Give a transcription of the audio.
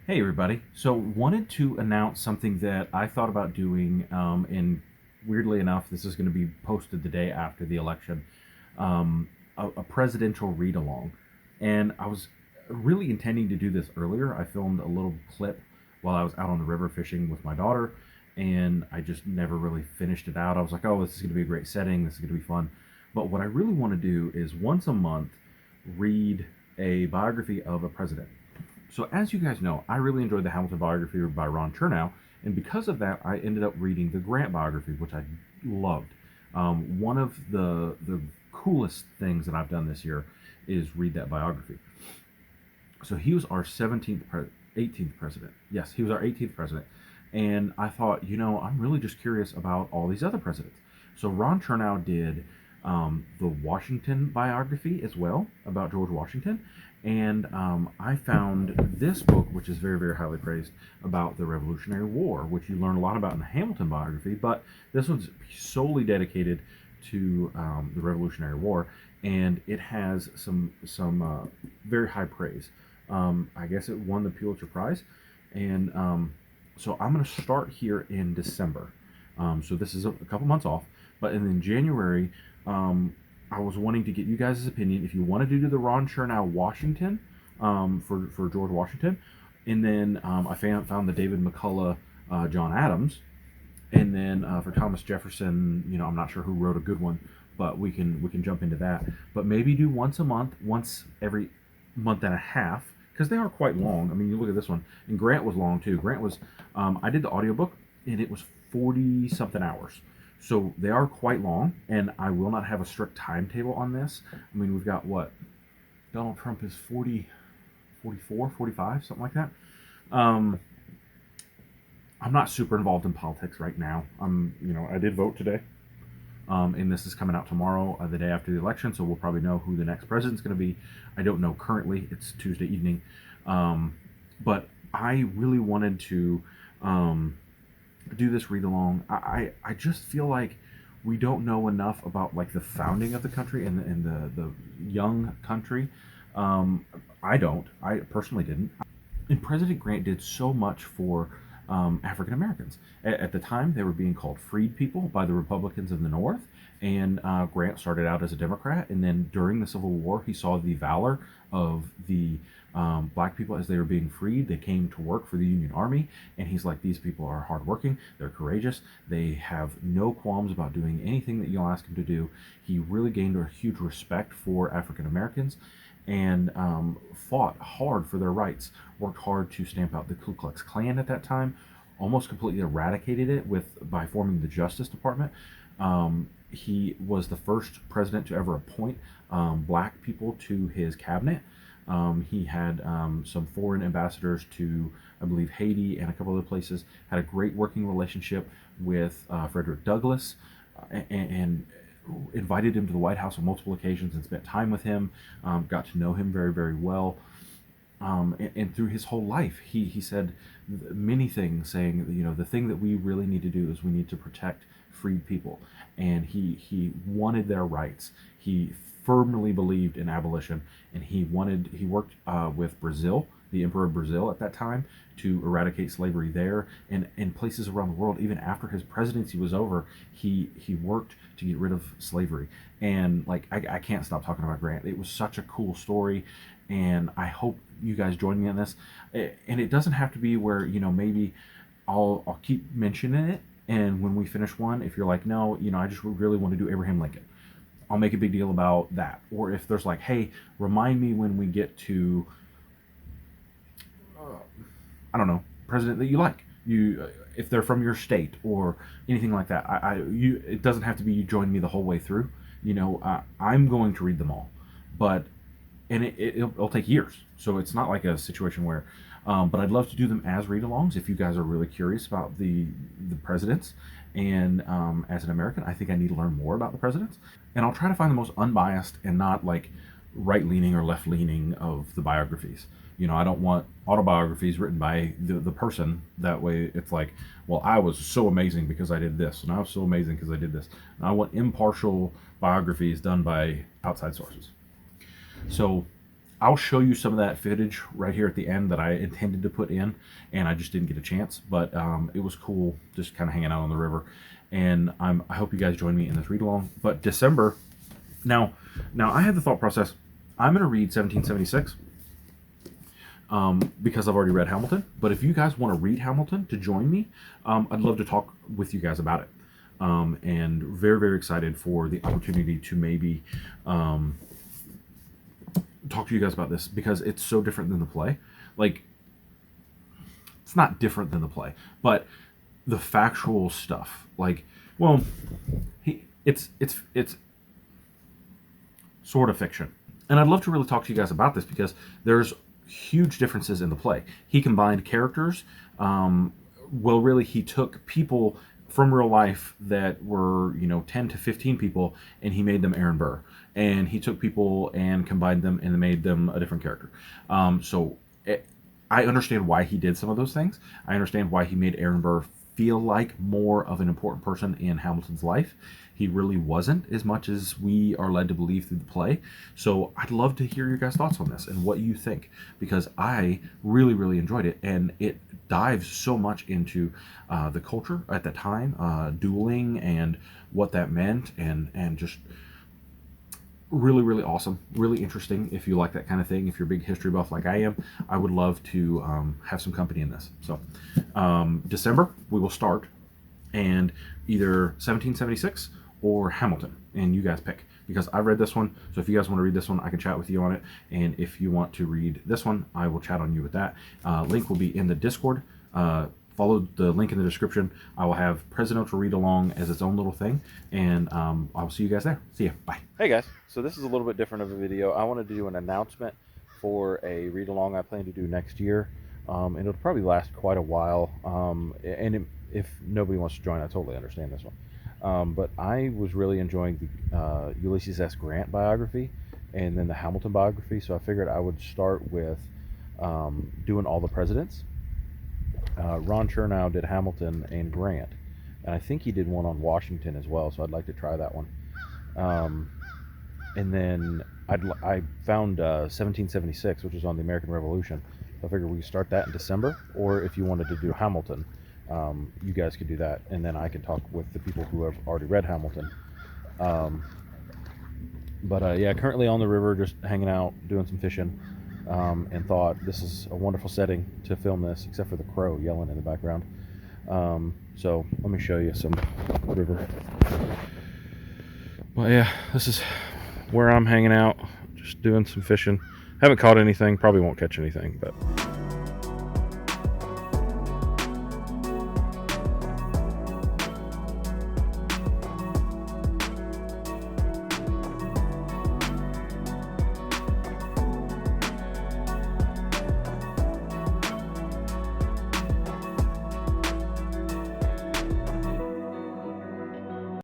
Hey everybody. So wanted to announce something that I thought about doing, and weirdly enough, this is going to be posted the day after the election, a presidential read-along. And I was really intending to do this earlier. I filmed a little clip while I was out on the river fishing with my daughter, and I just never really finished it out. I was like, oh, this is going to be a great setting. This is going to be fun. But what I really want to do is once a month read a biography of a president. So, as you guys know, I really enjoyed the Hamilton Biography by Ron Chernow, and because of that, I ended up reading the Grant biography, which I loved. One of the coolest things that I've done this year is read that biography. So he was our 18th president. Yes, he was our 18th president. And I thought, I'm really just curious about all these other presidents. So Ron Chernow did the Washington biography as well about George Washington. And I found this book, which is very, very highly praised, about the Revolutionary War, which you learn a lot about in the Hamilton biography. But this one's solely dedicated to the Revolutionary War, and it has some very high praise. I guess it won the Pulitzer Prize, and so I'm going to start here in December. So this is a couple months off, but in January, I was wanting to get you guys' opinion if you wanted to do the Ron Chernow Washington for George Washington, and then I found the David McCullough John Adams, and then for Thomas Jefferson, I'm not sure who wrote a good one, but we can jump into that. But maybe do once a month, once every month and a half, because they are quite long. I mean, you look at this one, and Grant was long too. Grant was I did the audiobook, and it was 40 something hours. So they are quite long, and I will not have a strict timetable on this. I mean, we've got what? Donald Trump is 40, 44, 45, something like that. Um, I'm not super involved in politics right now. I did vote today, and this is coming out tomorrow, the day after the election, so we'll probably know who the next president's going to be. I don't know currently. It's Tuesday evening. But I really wanted to do this read along. I just feel like we don't know enough about like the founding of the country and the young country. I don't. I personally didn't. And President Grant did so much for African Americans. At the time, they were being called freed people by the Republicans in the North, and Grant started out as a Democrat. And then during the Civil War, he saw the valor of the black people as they were being freed. They came to work for the Union Army, and he's like, these people are hardworking, they're courageous, they have no qualms about doing anything that you'll ask them to do. He really gained a huge respect for African Americans, and fought hard for their rights, worked hard to stamp out the Ku Klux Klan at that time, almost completely eradicated it by forming the Justice Department. He was the first president to ever appoint black people to his cabinet. He had some foreign ambassadors to, I believe, Haiti and a couple other places. Had a great working relationship with Frederick Douglass, and invited him to the White House on multiple occasions and spent time with him. Got to know him very, very well. And through his whole life, he said many things, saying, the thing that we really need to do is we need to protect freed people. And he wanted their rights. He firmly believed in abolition, and he worked with Brazil, the Emperor of Brazil at that time, to eradicate slavery there, and in places around the world. Even after his presidency was over, he worked to get rid of slavery. And like, I can't stop talking about Grant. It was such a cool story, and I hope you guys join me on this. And it doesn't have to be where, maybe I'll keep mentioning it, and when we finish one, if you're like, no, I just really want to do Abraham Lincoln, I'll make a big deal about that. Or if there's like, hey, remind me when we get to, I don't know, president that you like. If they're from your state or anything like that. It doesn't have to be you join me the whole way through. I'm going to read them all, but it'll take years. So it's not like a situation where, but I'd love to do them as read-alongs if you guys are really curious about the presidents. And as an American, I think I need to learn more about the presidents. And I'll try to find the most unbiased and not like right-leaning or left-leaning of the biographies. I don't want autobiographies written by the person. That way it's like, well, I was so amazing because I did this, and I was so amazing because I did this. And I want impartial biographies done by outside sources. So I'll show you some of that footage right here at the end that I intended to put in, and I just didn't get a chance. But it was cool just kind of hanging out on the river, and I hope you guys join me in this read along. But December, now I had the thought process. I'm going to read 1776 because I've already read Hamilton. But if you guys want to read Hamilton to join me, I'd love to talk with you guys about it. And very, very excited for the opportunity to maybe talk to you guys about this because it's so different than the play. Like, it's not different than the play, but the factual stuff, like, well, it's sort of fiction. And I'd love to really talk to you guys about this because there's huge differences in the play. He combined characters. Well, really, he took people from real life that were, 10 to 15 people, and he made them Aaron Burr. And he took people and combined them and made them a different character. I understand why he did some of those things. I understand why he made Aaron Burr feel like more of an important person in Hamilton's life. He really wasn't, as much as we are led to believe through the play. So I'd love to hear your guys' thoughts on this and what you think, because I really, really enjoyed it, and it dives so much into the culture at the time, dueling and what that meant, and just really, really awesome, really interesting. If you like that kind of thing, if you're a big history buff like I am, I would love to have some company in this. So December, we will start, and either 1776 or Hamilton, and you guys pick, because I read this one. So if you guys want to read this one, I can chat with you on it, and if you want to read this one, I will chat on you with that. Link will be in the Discord. Follow the link in the description. I will have Presidential Read Along as its own little thing, and I'll see you guys there. See ya. Bye. Hey guys, so this is a little bit different of a video. I wanted to do an announcement for a read along I plan to do next year, and it'll probably last quite a while. If nobody wants to join, I totally understand this one. But I was really enjoying the Ulysses S. Grant biography and then the Hamilton biography, so I figured I would start with doing all the presidents. Ron Chernow did Hamilton and Grant, and I think he did one on Washington as well, so I'd like to try that one. And then I found 1776, which is on the American Revolution. So I figured we could start that in December, or if you wanted to do Hamilton, you guys could do that, and then I can talk with the people who have already read Hamilton. Yeah, currently on the river, just hanging out, doing some fishing. And thought this is a wonderful setting to film this, except for the crow yelling in the background. So let me show you some river. Well, yeah, this is where I'm hanging out, just doing some fishing. Haven't caught anything, probably won't catch anything, but